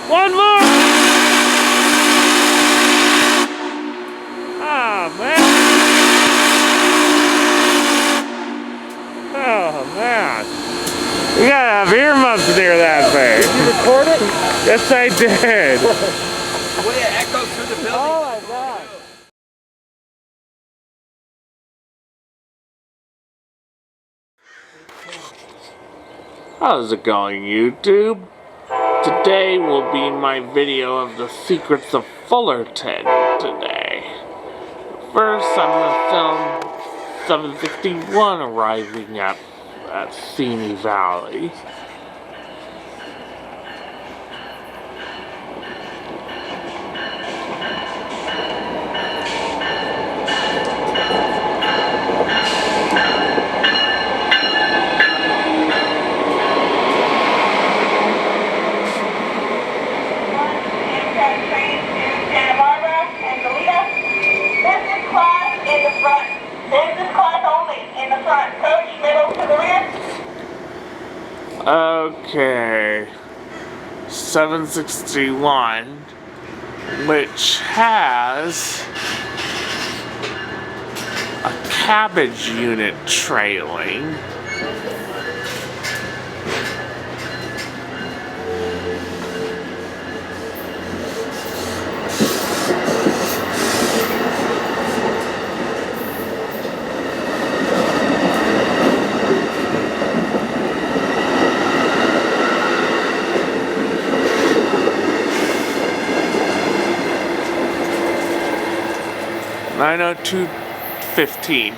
One more! Oh, man. Oh, man. You gotta have earmuffs near that thing. Did you record it? Yes, I did. The way it echoes through the building. Oh, my God. How's it going, YouTube? Today will be my video of the secrets of Fullerton today. First, I'm going to film 761 arriving at Simi Valley. Okay, 761, which has a cabbage unit trailing. (902:15).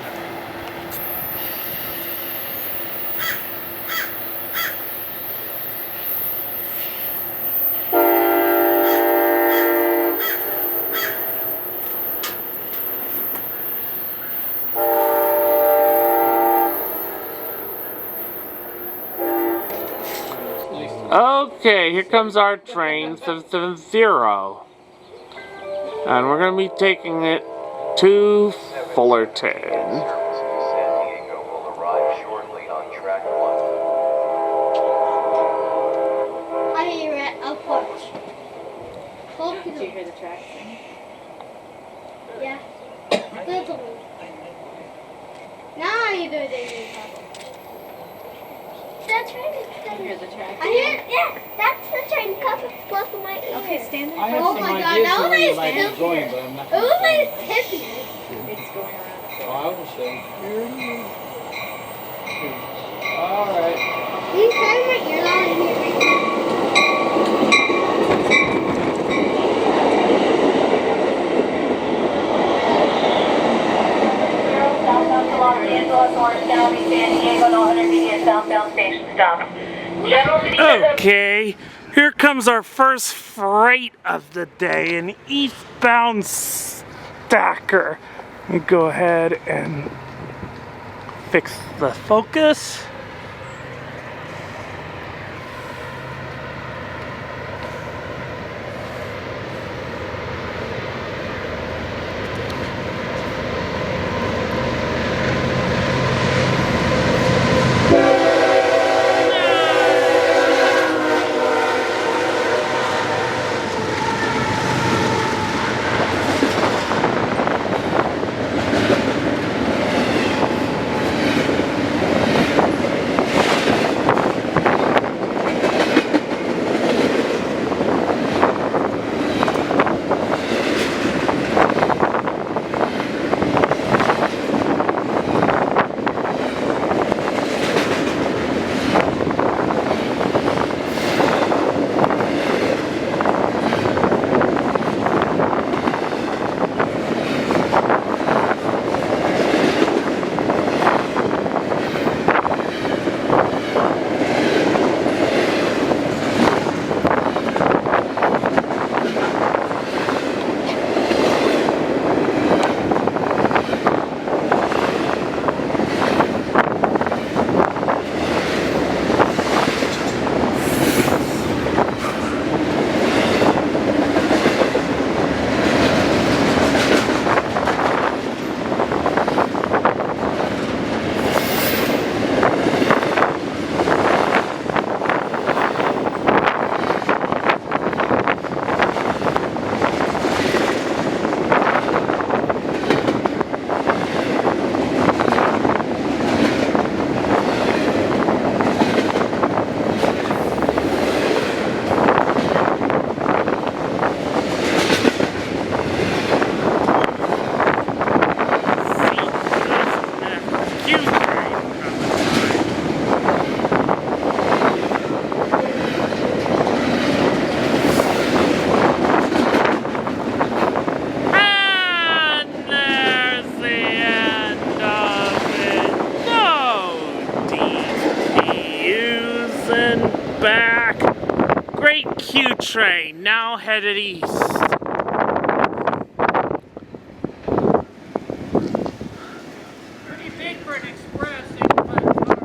Okay, here comes our train 770. And we're going to be taking it to Fullerton. I hear it, of course. Did you hear the tracks sing? Yeah. Little. Now I hear the train is Did you hear the tracks? I hear it, yeah. That's the train coming close to my ear. Okay, stand there. I have Oh some my God, ideas that for was where you like might be tippy. going, but I'm not It was gonna like say tippy. It's going around. it. Oh, I will say. Alright. You turn my ear on and hear it. Okay, here comes our first freight of the day, an eastbound stacker. Let me go ahead and fix the focus. back. Great Q train, now headed east. Pretty big for an express, 85 cars.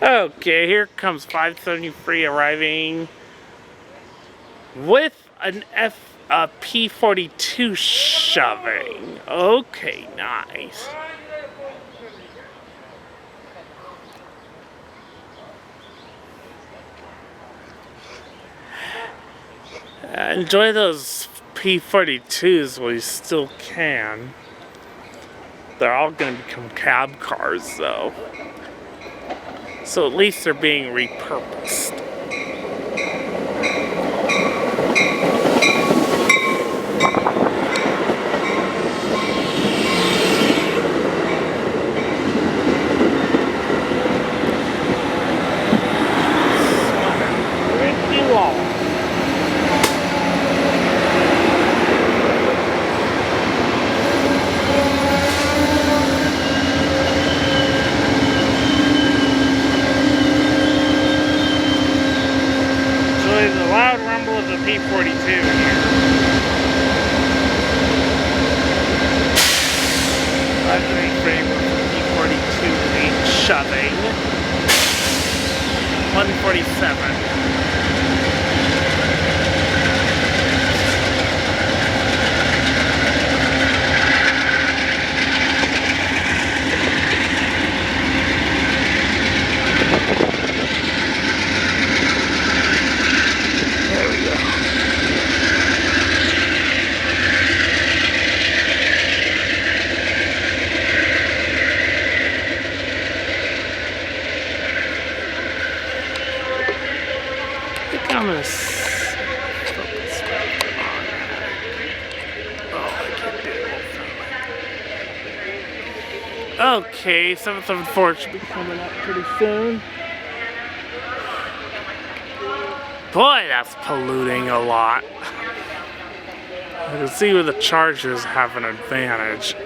Okay, here comes 573 arriving with a P42 shoving. Okay, nice. Enjoy those P42s while you still can. They're all going to become cab cars though. So at least they're being repurposed. Pretty long. The loud rumble of the P42 here. 573 with the P42 shoving. 147. I'm gonna focus back on. Oh, I can't do it. Okay, 774 should be coming up pretty soon. Boy, that's polluting a lot. You can see where the Chargers have an advantage.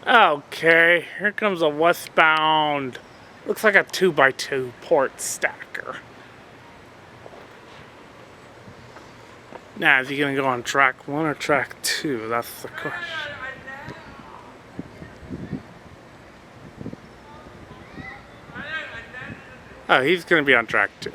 Okay, here comes a westbound. Looks like a 2x2 port stacker. Now, is he gonna go on track 1 or track 2? That's the question. Oh, he's gonna be on track 2.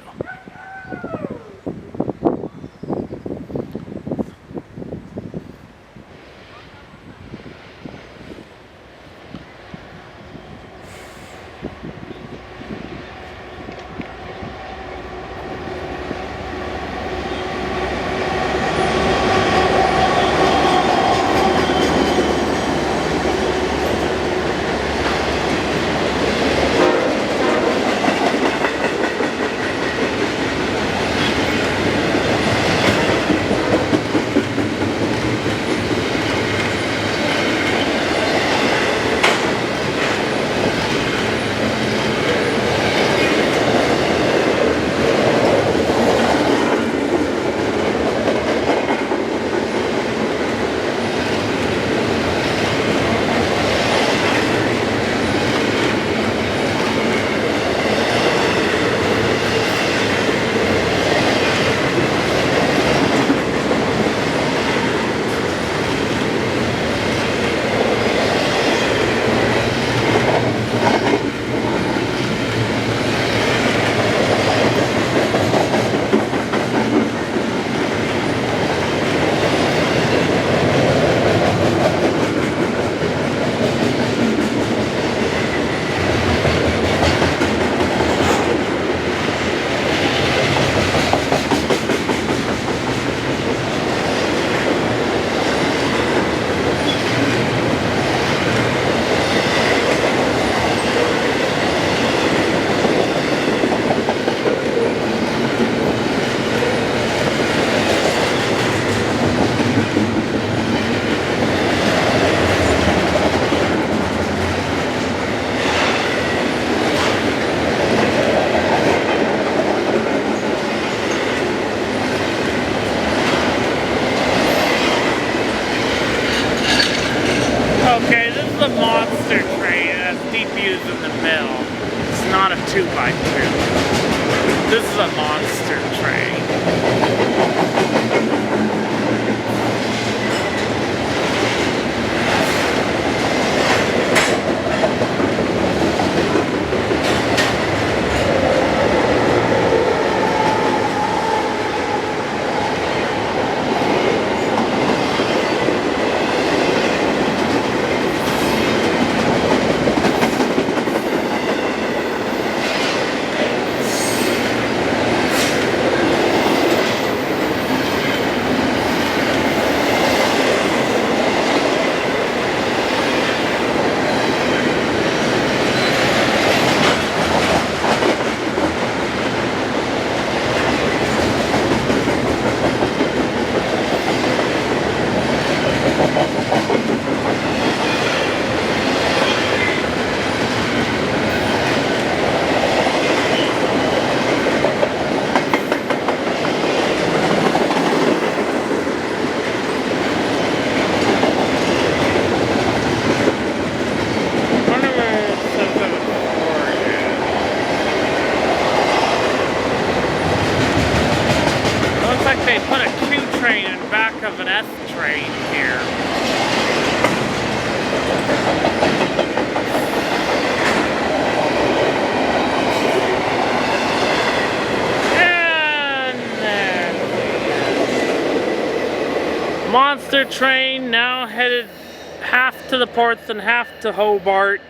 Okay, this is a monster train. It has DPUs in the middle. It's not a 2x2. This is a monster train. They put a Q train in back of an S train here. And then monster train now headed half to the ports and half to Hobart.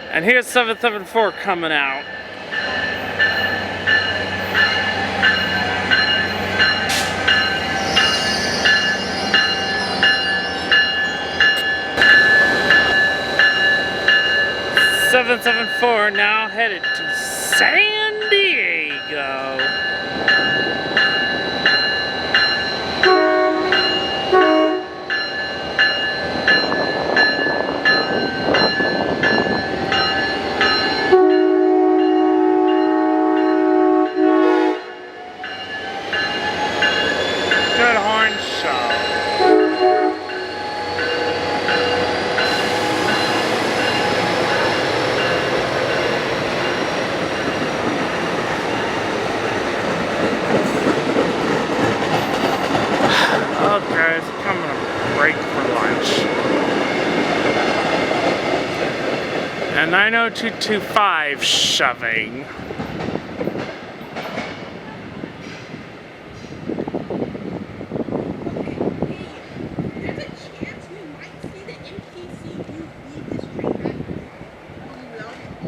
And here's 774 coming out. Now headed to San Diego. A 90225 shoving. There's a chance we might see the NPCUs leave this train track.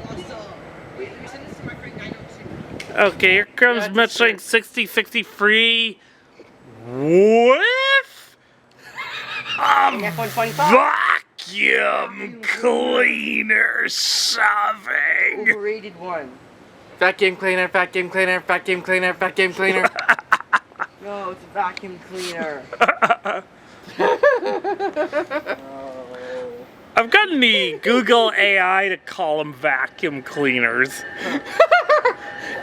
Awesome. Wait, let me send this to my friend 902. Okay, here comes Metrolink 6063 with a vacuum cleaner shoving. Overrated one. Vacuum cleaner, vacuum cleaner, vacuum cleaner, vacuum cleaner. No, it's a vacuum cleaner. I've gotten the Google AI to call them vacuum cleaners.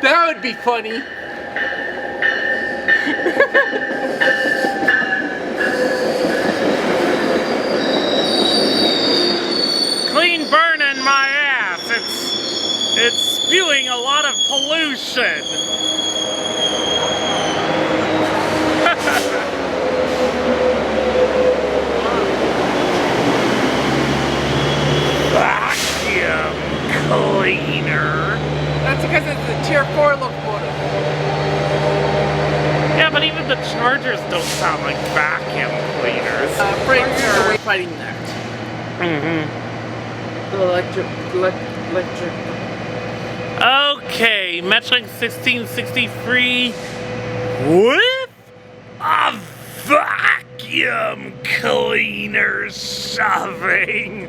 That would be funny. Clean burning my ass. It's spewing a lot of pollution. Vacuum cleaner. That's because it's a tier 4 locomotive. Yeah, but even the Chargers don't sound like vacuum cleaners. Freights are way fighting that. Mm-hmm. Electric. Okay, Metrolink 1663 with a vacuum cleaner shoving.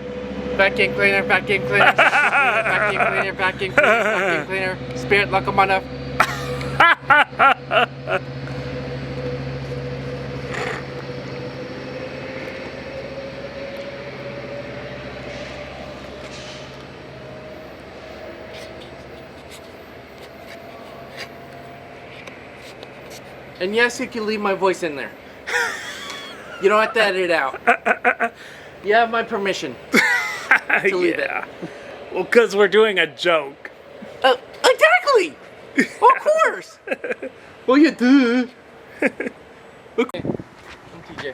Vacuum cleaner, vacuum cleaner, vacuum cleaner, vacuum cleaner, vacuum cleaner, spirit locomotive. And yes, you can leave my voice in there. You don't have to edit it out. You have my permission to leave it. Well, because we're doing a joke. Exactly! Of course! Well, you do. Okay. I'm TJ.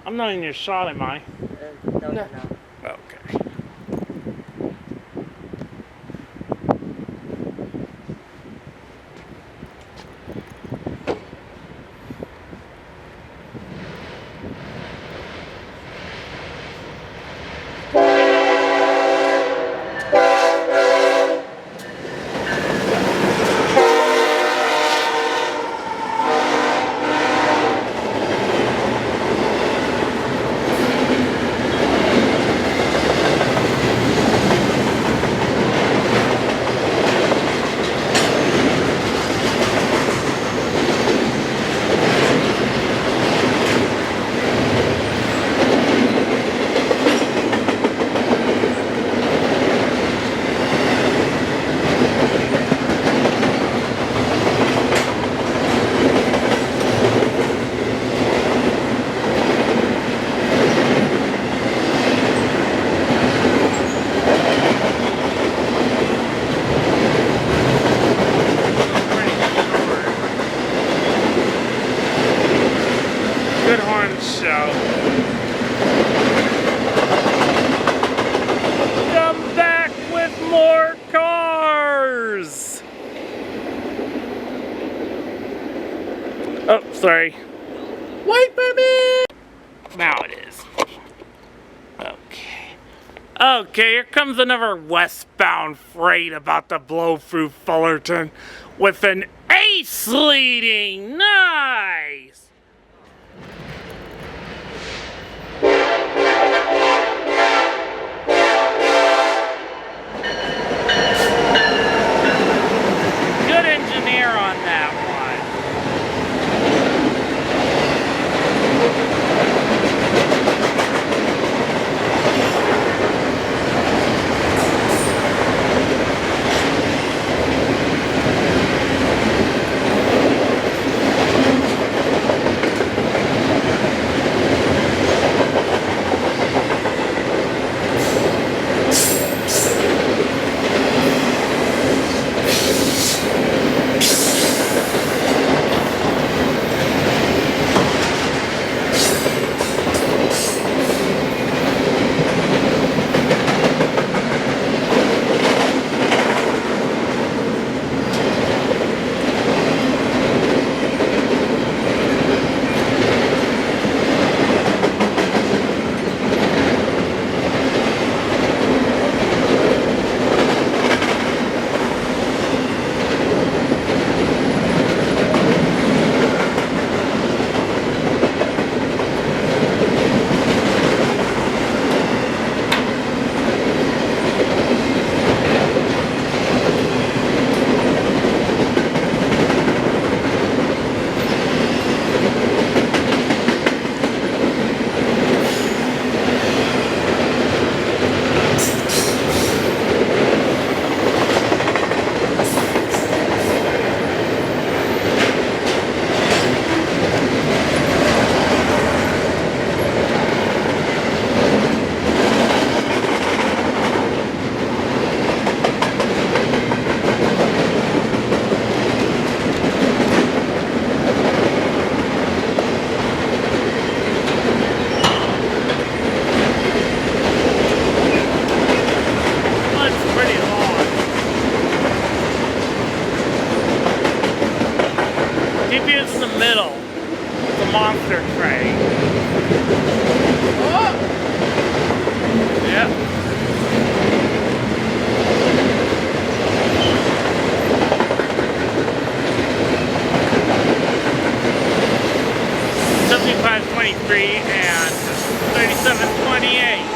I'm not in your shot, am I? No. Okay. Good horn show. Come back with more cars. Oh, sorry. Wait for me! Now it is. Okay. Okay, here comes another westbound freight about to blow through Fullerton with an ace leading. Nice! Good engineer on that one. GPU's in the middle. It's a monster train. Oh! Yep. $75.23 and $37.28.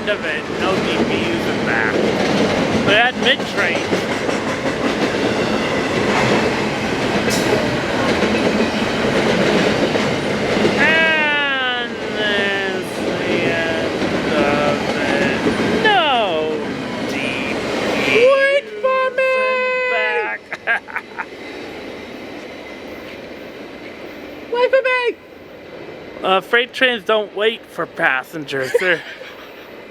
Of it, no DPUs in back. They had mid-train. And there's the end of it. No DPUs. Wait for me! Back. Wait for me! Freight trains don't wait for passengers.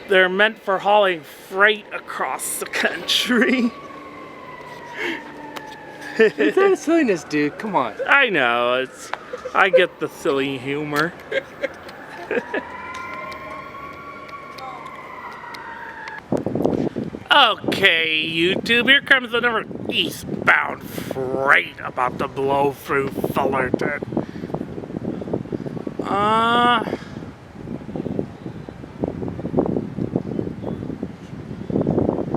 They're meant for hauling freight across the country. It's not silliness, dude. Come on. I know, I get the silly humor. Okay, YouTube, here comes another eastbound freight about to blow through Fullerton.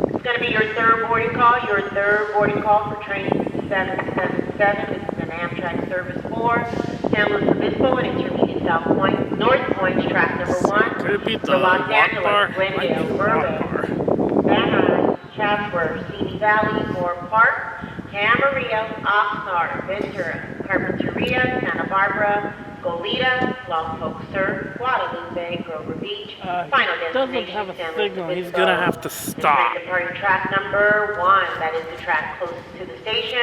It's going to be your third boarding call. Your third boarding call for train 777. This is an Amtrak Service 4. San Luis Obispo and Intermediate South Point, North Point, track number 1. Could it be the For Los Angeles, WATBAR? Glendale, Burbank, Van Nuys, Chatsworth, Simi Valley, Moore Park, Camarillo, Oxnard, Ventura, Carpinteria, Santa Barbara, Goleta, Los Focus Sur, Guadalupe, Grover Beach, final Doesn't destination have a San Luis signal. He's Obispo. gonna have to This stop. train departing track number 1, that is the track closest to the station.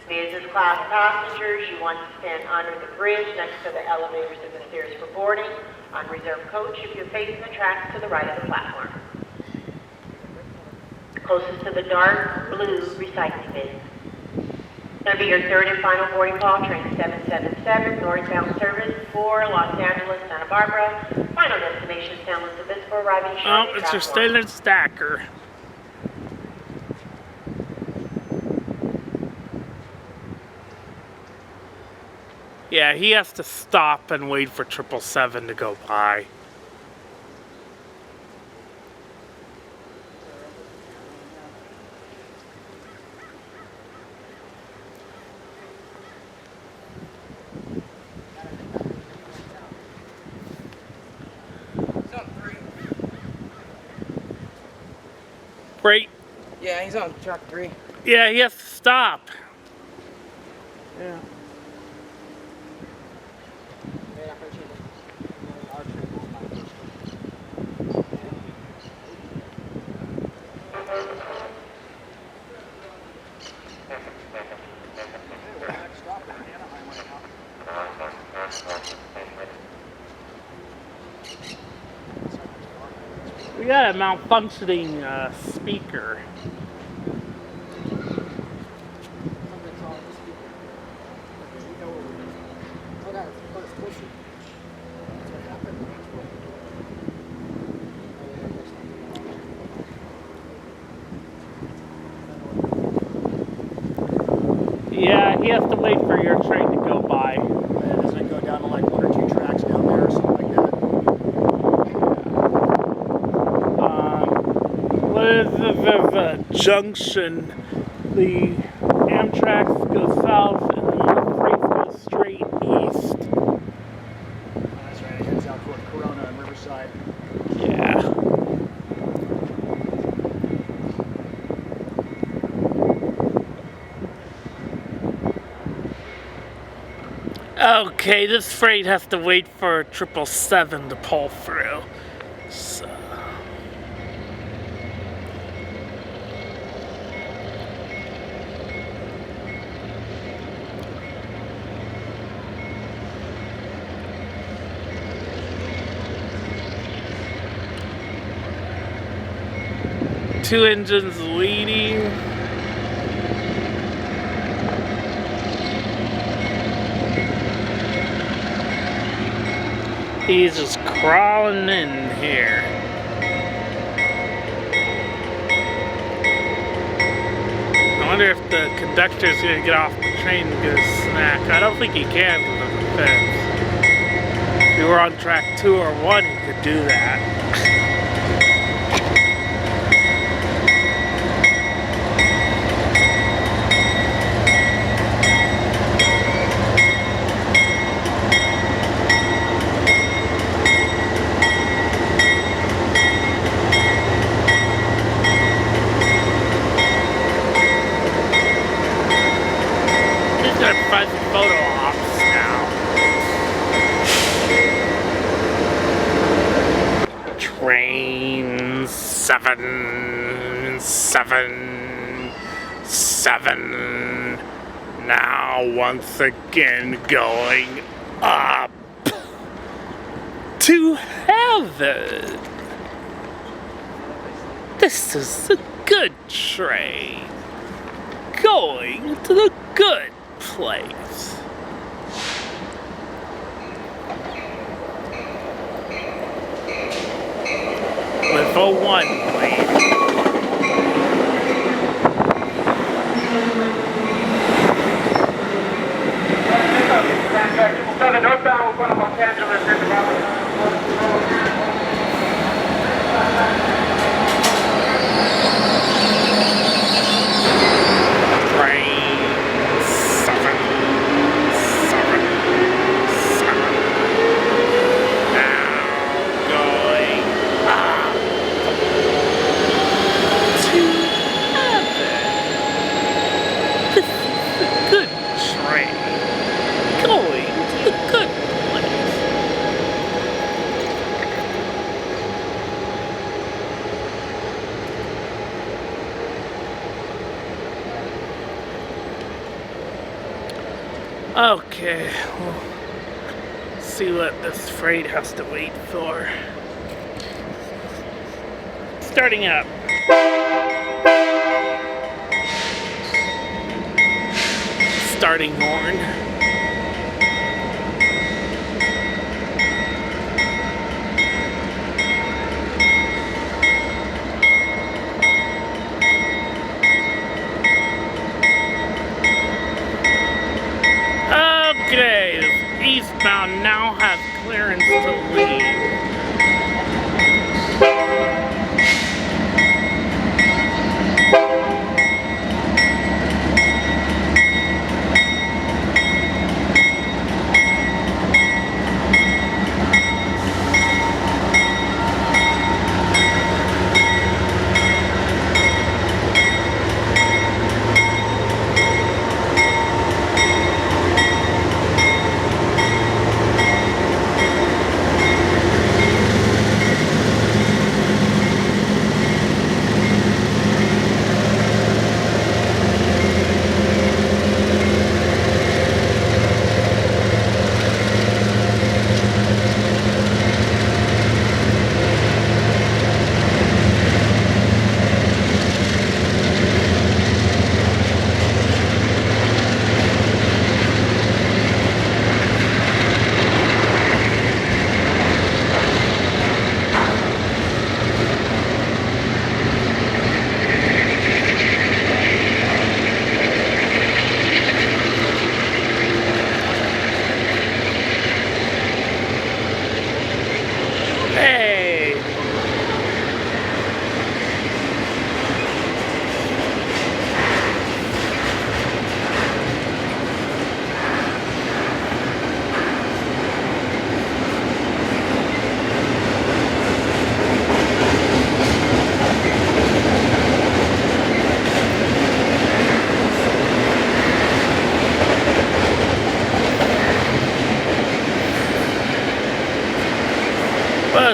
Business class passengers, you want to stand under the bridge next to the elevators and the stairs for boarding. Unreserved coach, if you're facing the tracks to the right of the platform. Closest to the dark blue recycling bin. Going to be your third and final boarding call, train 777, northbound service for Los Angeles, Santa Barbara. Final destination, San Luis Obispo, arriving shortly. Oh, it's your track 1. standard stacker. Yeah, he has to stop and wait for 777 to go by. He's on 3. Great. Yeah, he's on track 3. Yeah, he has to stop. Yeah. We got a malfunctioning speaker. Yeah, he has to wait for your train to go by. And does it go down to like 1 or 2 tracks down there or something like that? What is the junction? The Amtrak go south and then the freight goes straight east. That's right, it heads out toward Corona and Riverside. Yeah. Okay, this freight has to wait for 777 to pull through. So. Two engines leading. He's just crawling in here. I wonder if the conductor's gonna get off the train and get a snack. I don't think he can because of the fence. If he were on track 2 or 1, he could do that. Find some photo ops now. Train 777 now once again going up to heaven. This is a good train going to the good place. With a 1, please. Northbound, we're going to Los Angeles. Okay, we'll see what this freight has to wait for. Starting up. Starting horn. Okay, eastbound now has clearance to leave.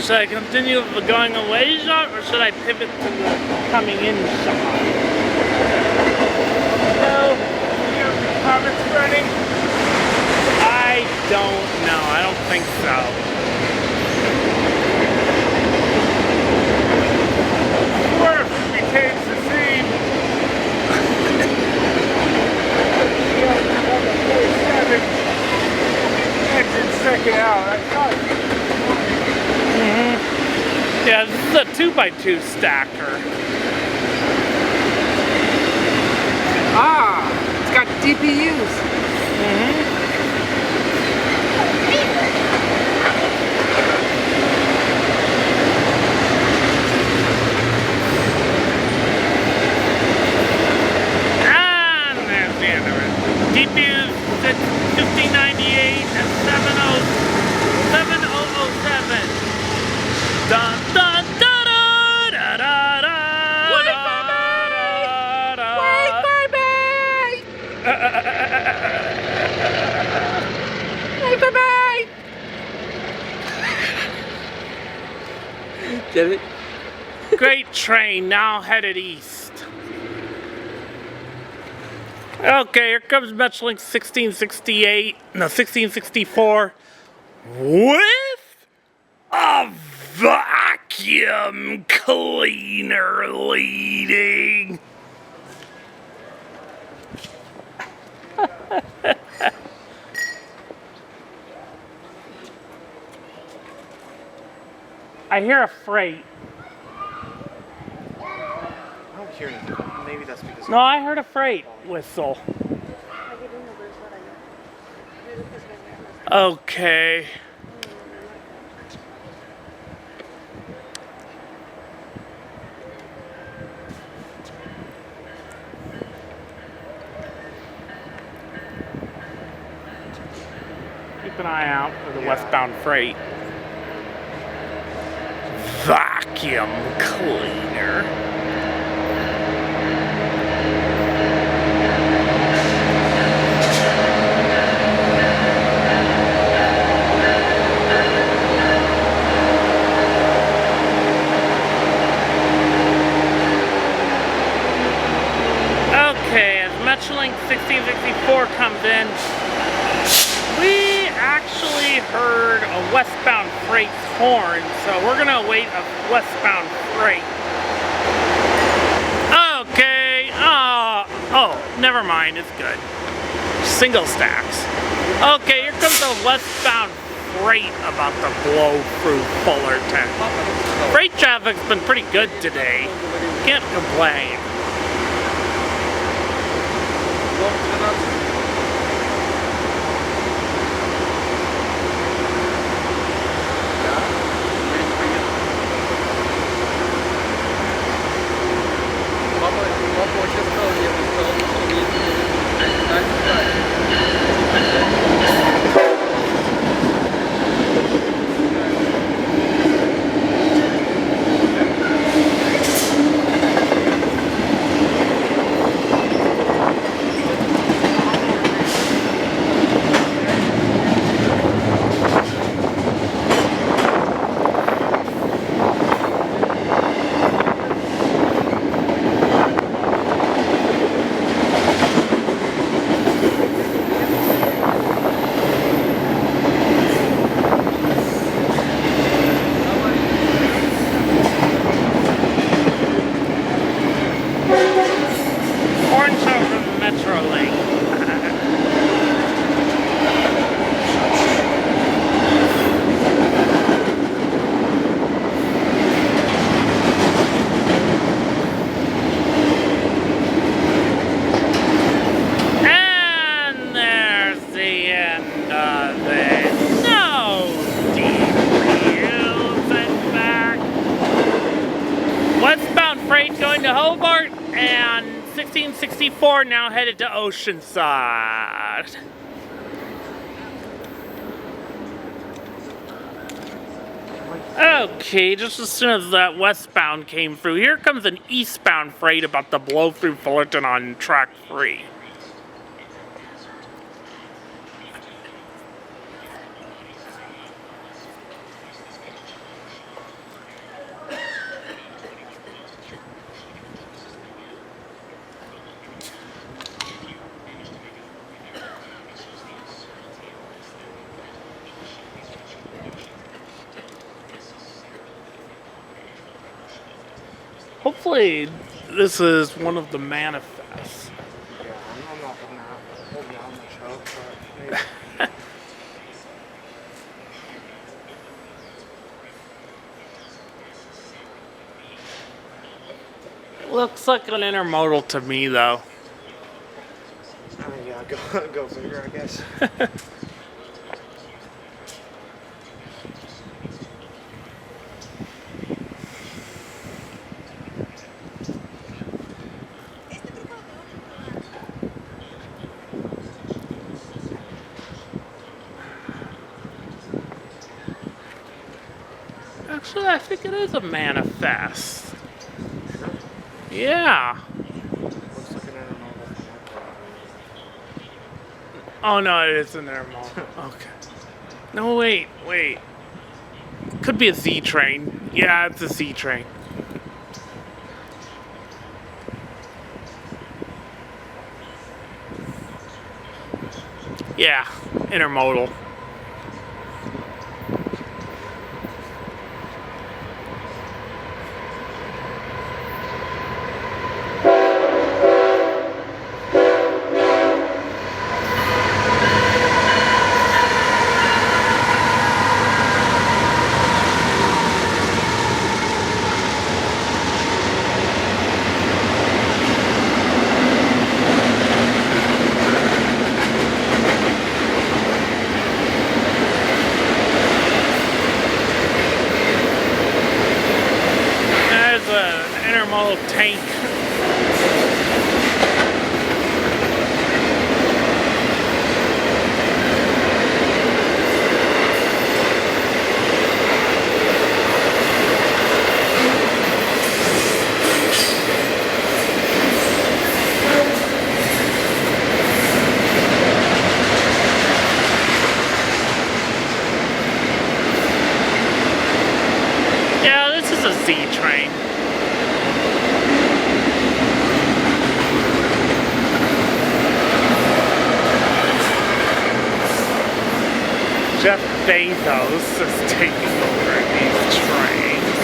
should I continue with the going away shot, or should I pivot to the coming in shot? No. Comments running? I don't know. I don't think so. What if it became the same? Engine second out. I thought. Yeah, this is a 2x2 stacker. Ah, it's got DPUs. And there's the end of it. DPUs 1598 and 7007. Dun dun da da da da da. Wait for me! Wait for me! Get it? Great train now headed east. Okay, here comes Metrolink 1664 with a vacuum cleaner leading. I hear a freight. I don't hear anything. Maybe that's because. No, I heard a freight whistle. Okay. Keep an eye out for the westbound freight. Vacuum cleaner. Okay, as Metrolink 1664 comes in, we actually heard a westbound freight horn, so we're gonna await a westbound freight. Okay, oh, never mind, it's good. Single stacks. Okay, here comes the westbound freight about to blow through Fullerton. Freight traffic's been pretty good today. Can't complain. Metrolink. And there's the end of it. No derails and back. Westbound freight going to Hobart, and 1664 now headed to Oceanside. Okay, just as soon as that westbound came through, here comes an eastbound freight about to blow through Fullerton on track 3. hopefully this is one of the manifests. Yeah, I'm not gonna hold you on much hope, but maybe. Looks like an intermodal to me, though. Yeah, go figure, I guess. Actually, I think it is a manifest. Yeah. Looks like an intermodal. Oh no, it is an intermodal. Okay. No, wait. Could be a Z train. Yeah, it's a Z train. Yeah, intermodal. There's an intermodal tank. Yeah, this is a Z train. Jeff Bezos is taking over these trains.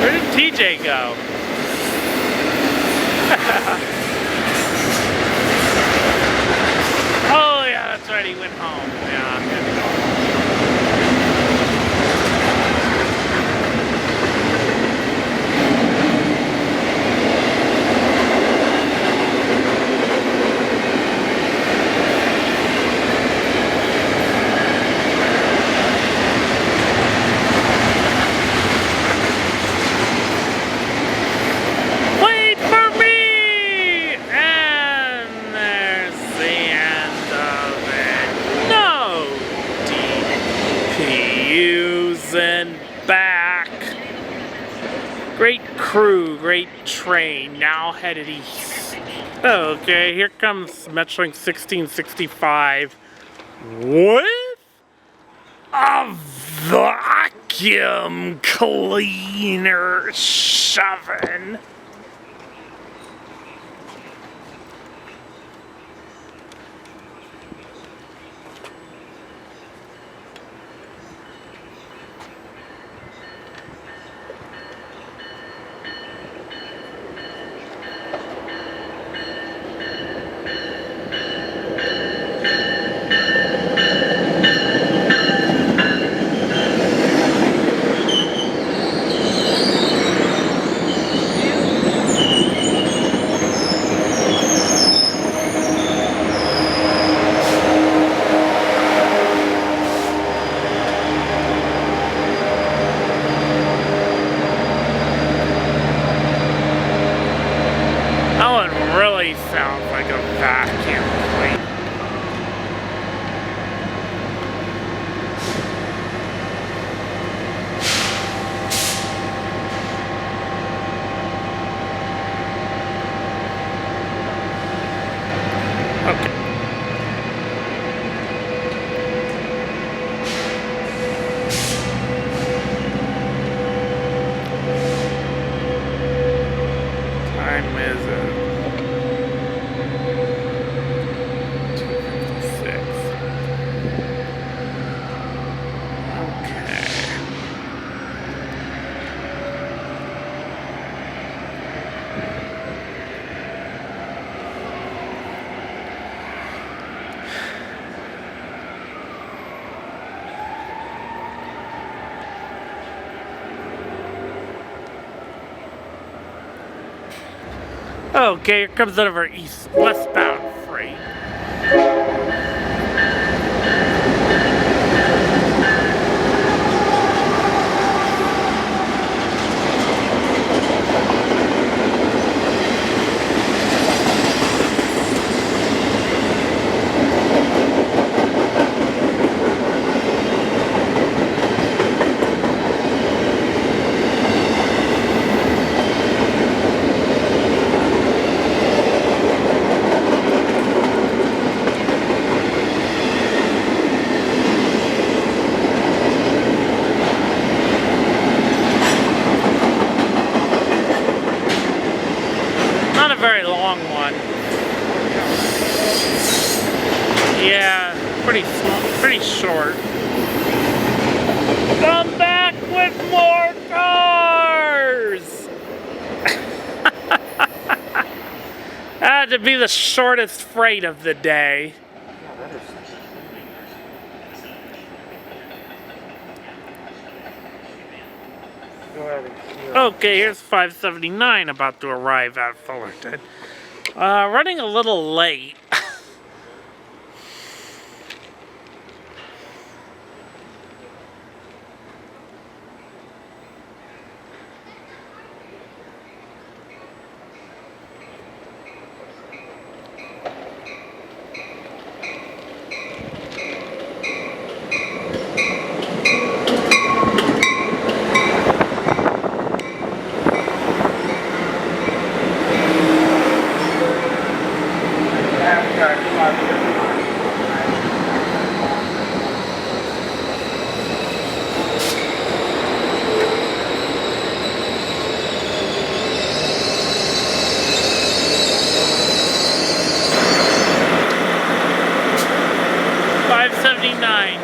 Where did TJ go? Oh yeah, that's right, he went home. Yeah. Wait for me! And there's the end of it. No DPUs and back. Great crew, great train, now headed east. Okay, here comes Metrolink 1665 with a vacuum cleaner shoving. a vacuum clean. Okay. Time is 2:56. Okay. Okay, here comes out of our westbound freight. Not a very long one. Yeah, pretty small, pretty short. Come back with more cars! That had to be the shortest freight of the day. Okay, here's 579 about to arrive at Fullerton. Running a little late.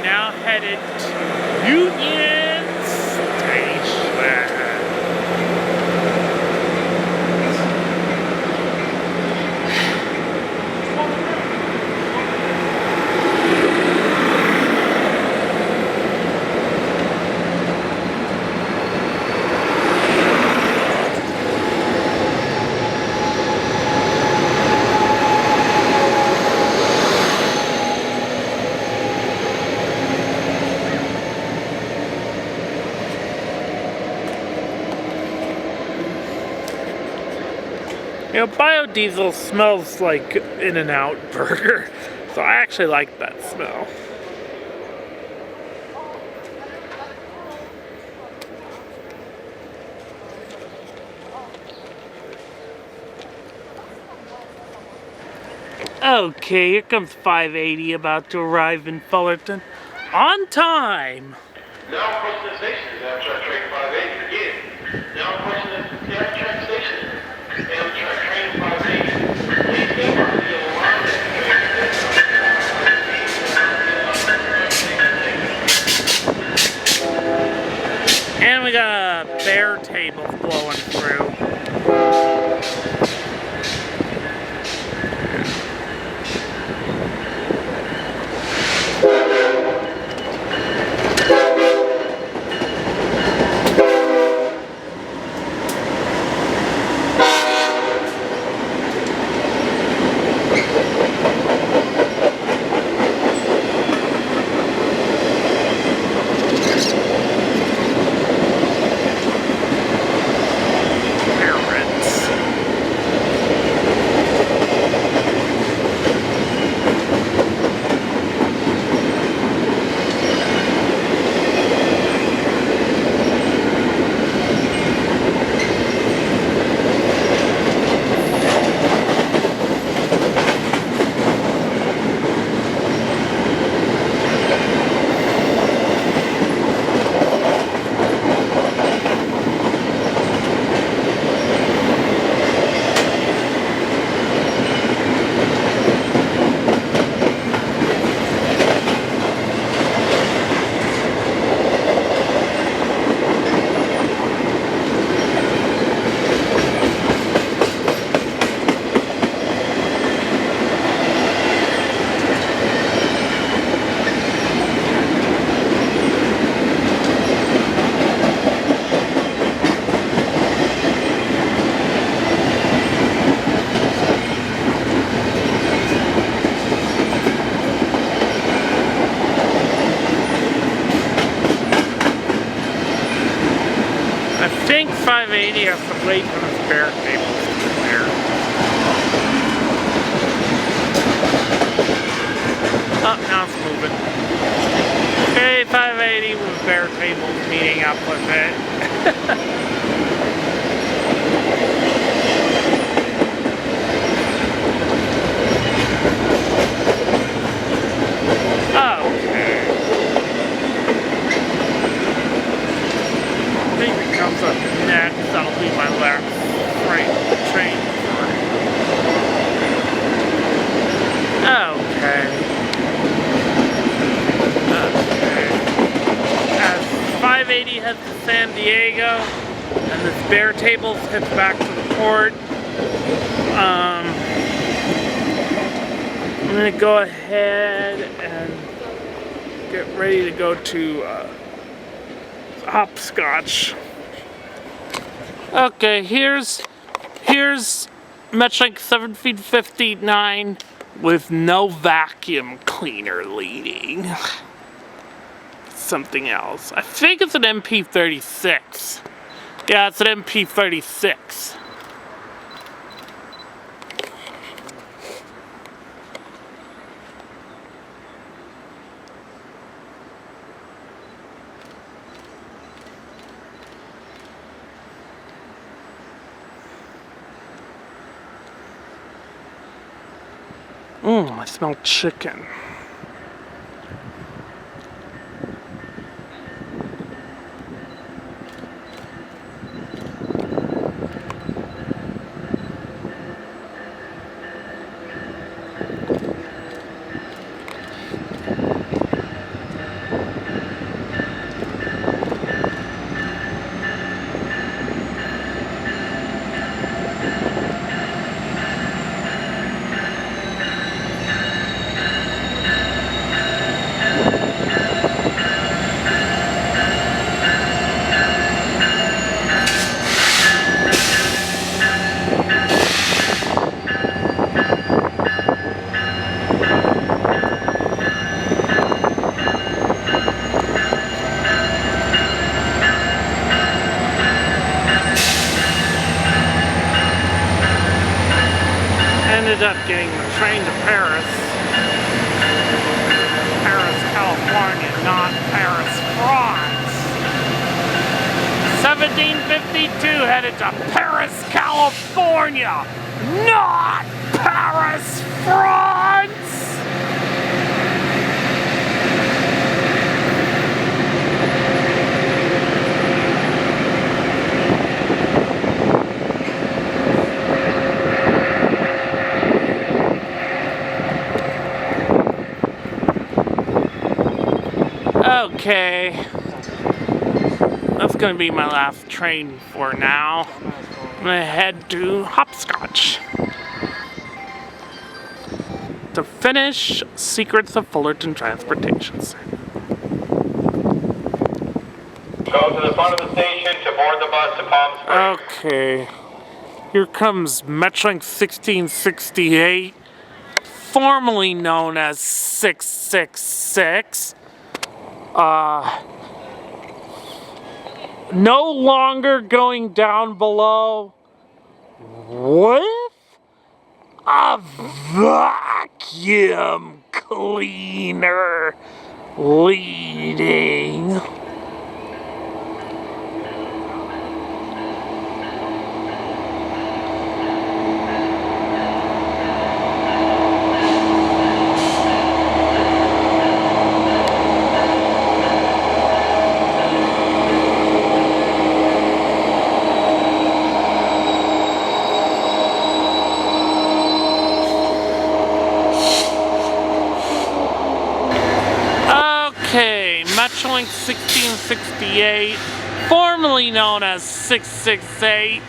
Now headed to Union Station. You know, biodiesel smells like In-N-Out burger, so I actually like that smell. Okay, here comes 580 about to arrive in Fullerton. On time! Now approaching the station is Amtrak train 580 again. Now approaching the Amtrak station is Amtrak train 580. Please stay on the line at train. And we got a bear table blowing through. K580 has to wait for the spare tables to clear. Oh, now it's moving. K580 with spare tables meeting up with it. Okay. I think it comes up next. That'll be my last train. Okay. As 580 heads to San Diego, and the spare tables heads back to the port. I'm gonna go ahead and get ready to go to Hopscotch. Okay, here's Metrolink 7 feet 59 with no vacuum cleaner leading. Something else. I think it's an MP36. Yeah, it's an MP36. I smell chicken. Ended up getting the train to Paris, California, not Paris, France. 1752 headed to Paris, California, not Paris, France. Okay, that's gonna be my last train for now. I'm gonna head to Hopscotch to finish Secrets of Fullerton Transportation Center. Go to the front of the station to board the bus to Palm Springs. Okay, here comes Metrolink 1668, formerly known as 666. No longer going down below with a vacuum cleaner leading. Okay, Metrolink 1668, formerly known as 668,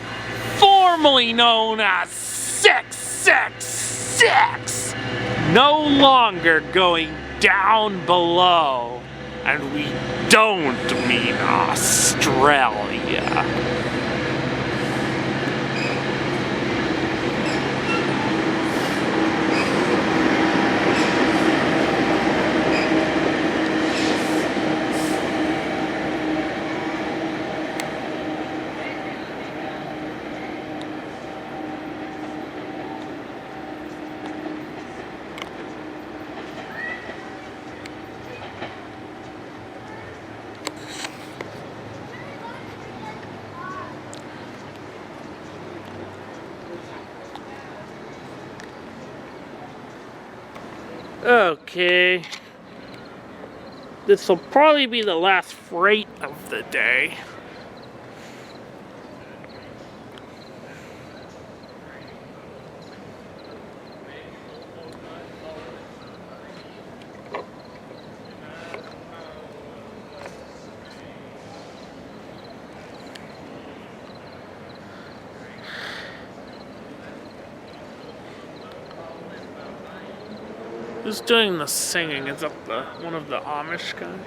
formerly known as 666, no longer going down below, and we don't mean Australia. Okay. This will probably be the last freight of the day. Who's doing the singing? Is that one of the Amish guys?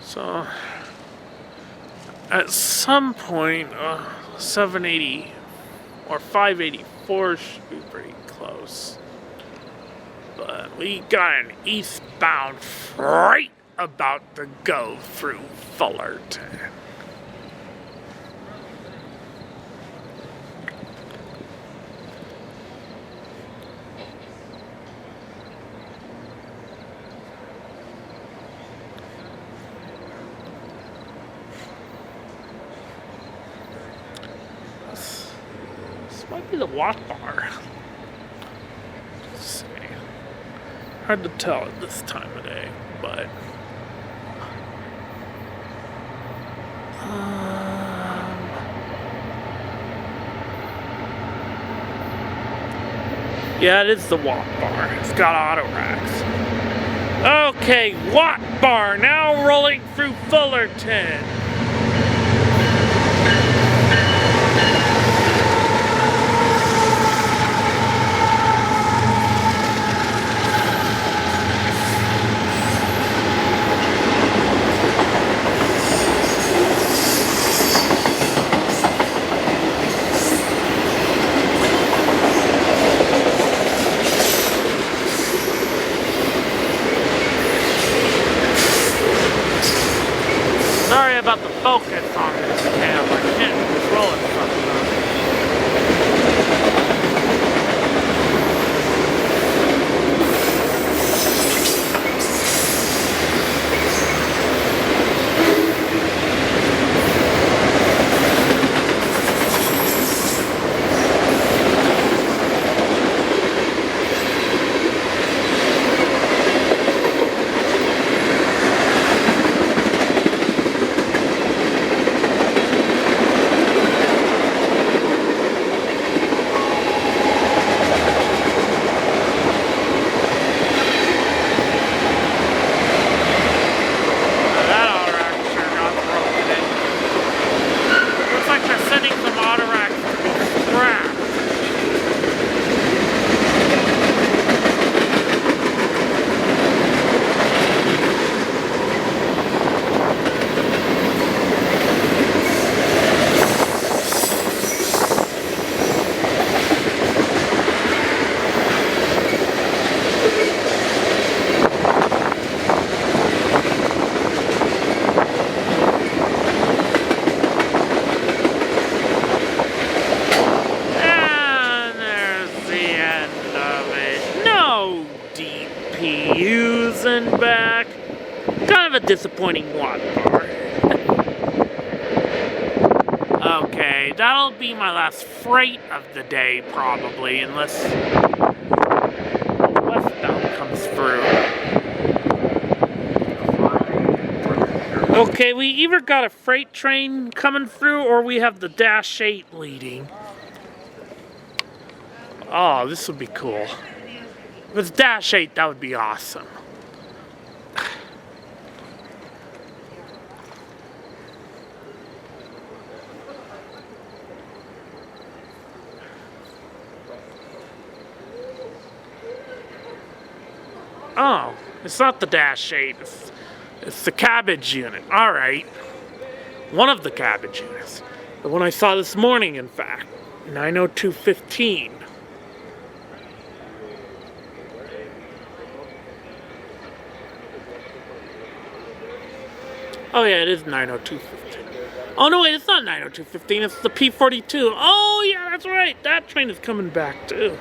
So, at some point, 780 or 584 should be pretty close. But we got an eastbound freight about to go through Fullerton. This might be the H-WATBAR. Let's see. Hard to tell at this time of day, but yeah, it is the H-WATBAR. It's got auto racks. Okay, H-WATBAR now rolling through Fullerton. Sorry about the focus on this camera. I can't control it sometimes. NPCUs and back. Kind of a disappointing H-WATBAR. Okay, that'll be my last freight of the day probably, unless westbound comes through. Okay, we either got a freight train coming through or we have the -8 leading. Oh, this would be cool. If it's -8, that would be awesome. Oh, it's not the -8, it's the cabbage unit. Alright. One of the cabbage units. The one I saw this morning, in fact. 90215. Oh yeah, it is 90215. Oh no, wait, it's not 90215, it's the P42. Oh yeah, that's right, that train is coming back too.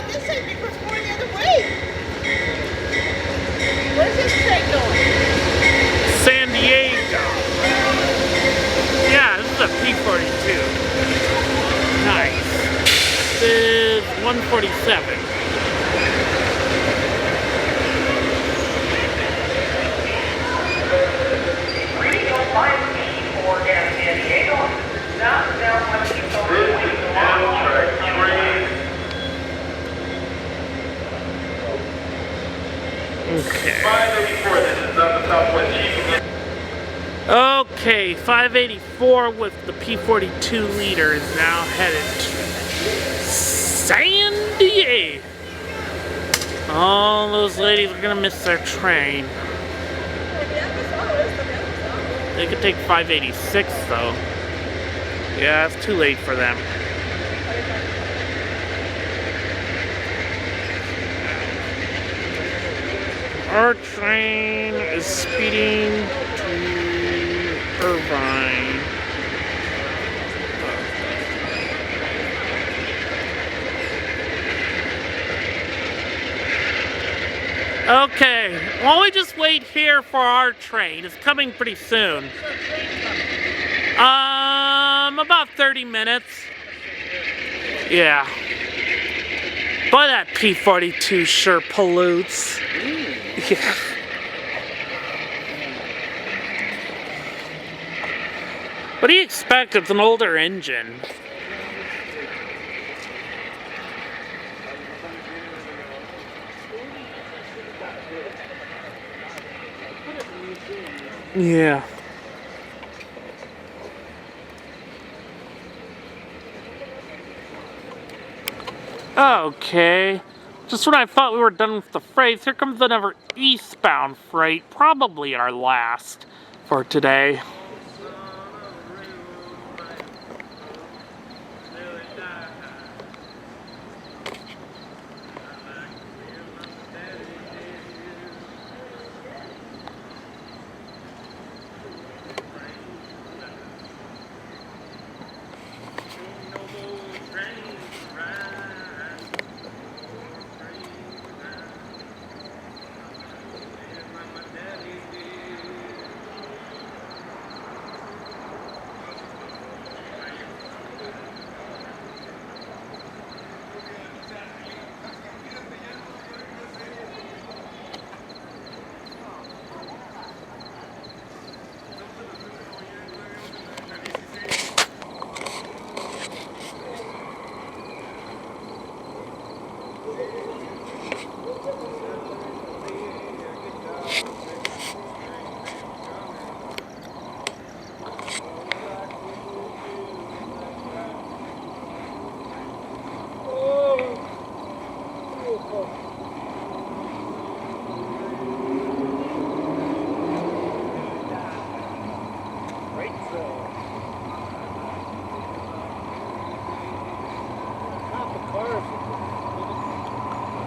on this side, they put more the other way. Where's this train going? San Diego. Yeah, this is a P42. Nice. This is 147. Regional 5B for San Diego. Southbound 1 Amtrak train. Okay. 584, this is not the Southwest Chief. Okay, 584 with the P42 leader is now headed to San Diego. All those ladies are gonna miss their train. They could take 586 though. Yeah, it's too late for them. Our train is speeding to Irvine. Okay, while we just wait here for our train, it's coming pretty soon. About 30 minutes. Yeah. Boy, that P42 sure pollutes. Yeah. What do you expect? It's an older engine. Yeah. Okay. Just when I thought we were done with the freight, here comes another eastbound freight. Probably our last for today.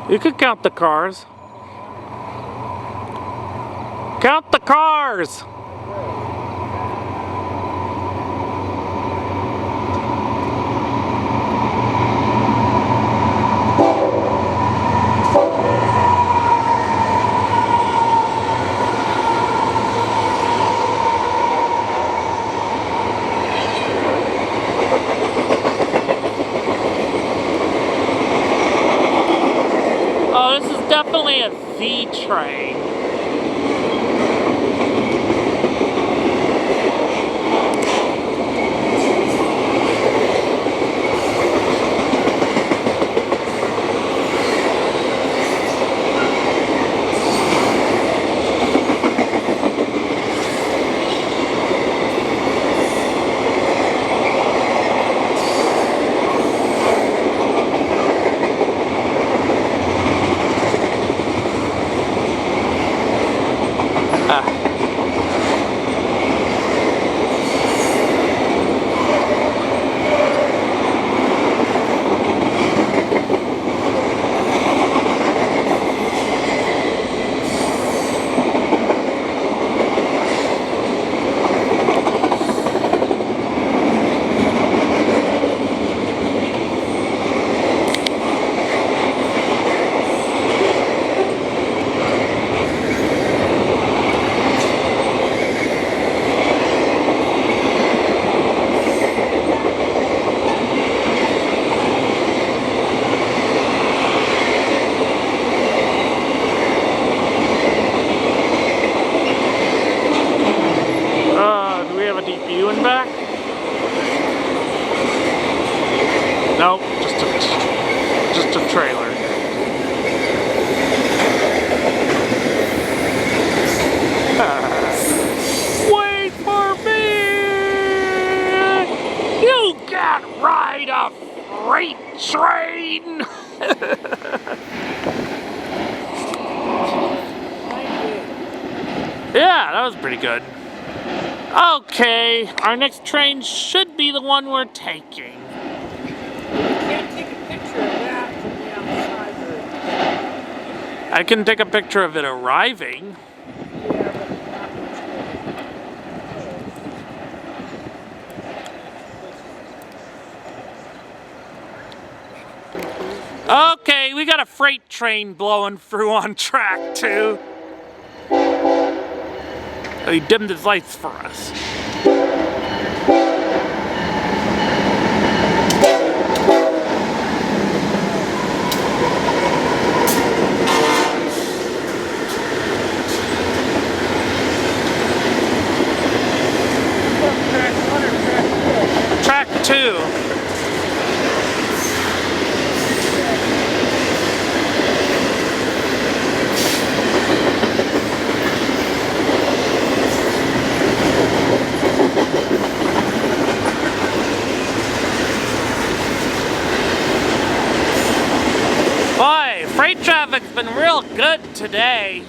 You could count the cars. Count the cars! Oh, this is definitely a Z train. Nope, just a trailer. Wait for me! You can't ride a freight train! Yeah, that was pretty good. Okay, our next train should be the one we're taking. Can't take a picture of that from the outside. I can take a picture of it arriving. Okay, we got a freight train blowing through on track 2. Oh, he dimmed his lights for us. Track 2. Boy, freight traffic's been real good today.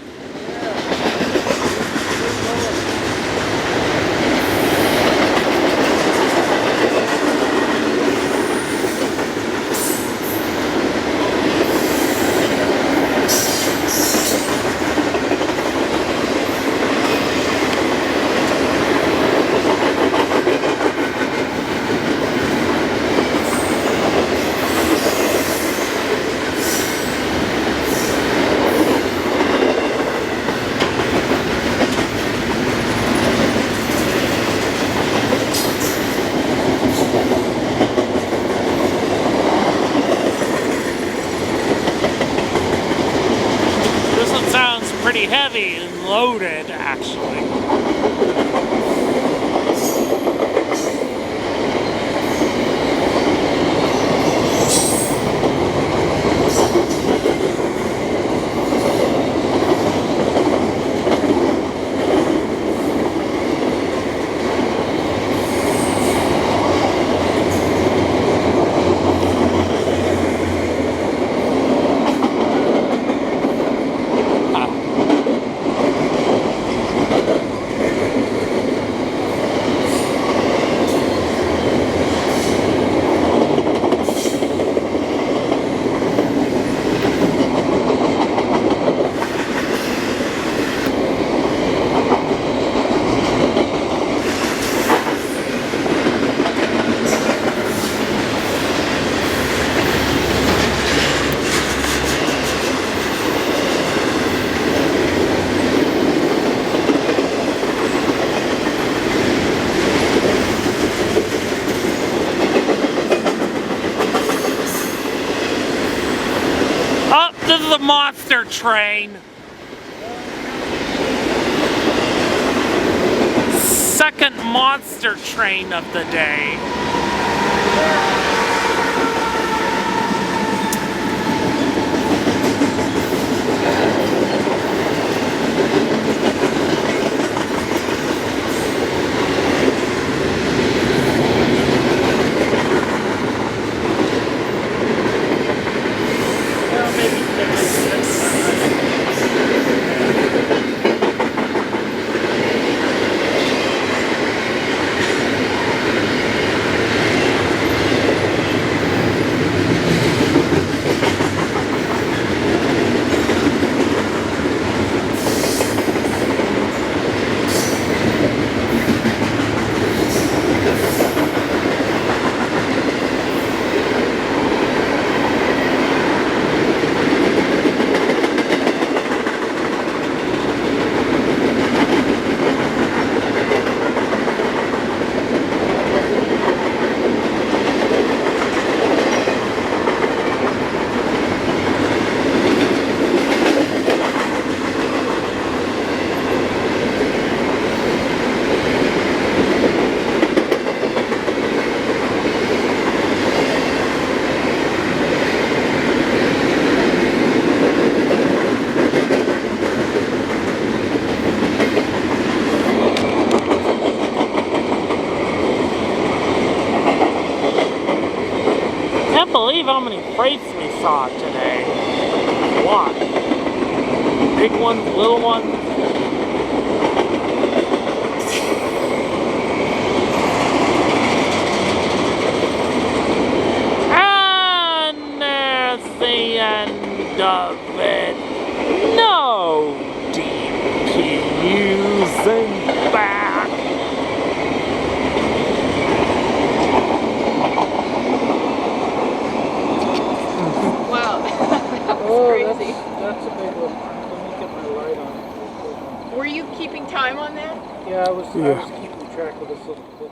Pretty heavy and loaded, actually. This is a monster train. Second monster train of the day. Can't believe how many freights we saw today. A lot. Big ones, little ones. And there's the end of it. No DPUs in back. Wow, that was crazy. That's a big one. Let me get my light on. Were you keeping time on that? Yeah, I was keeping track of this little clip.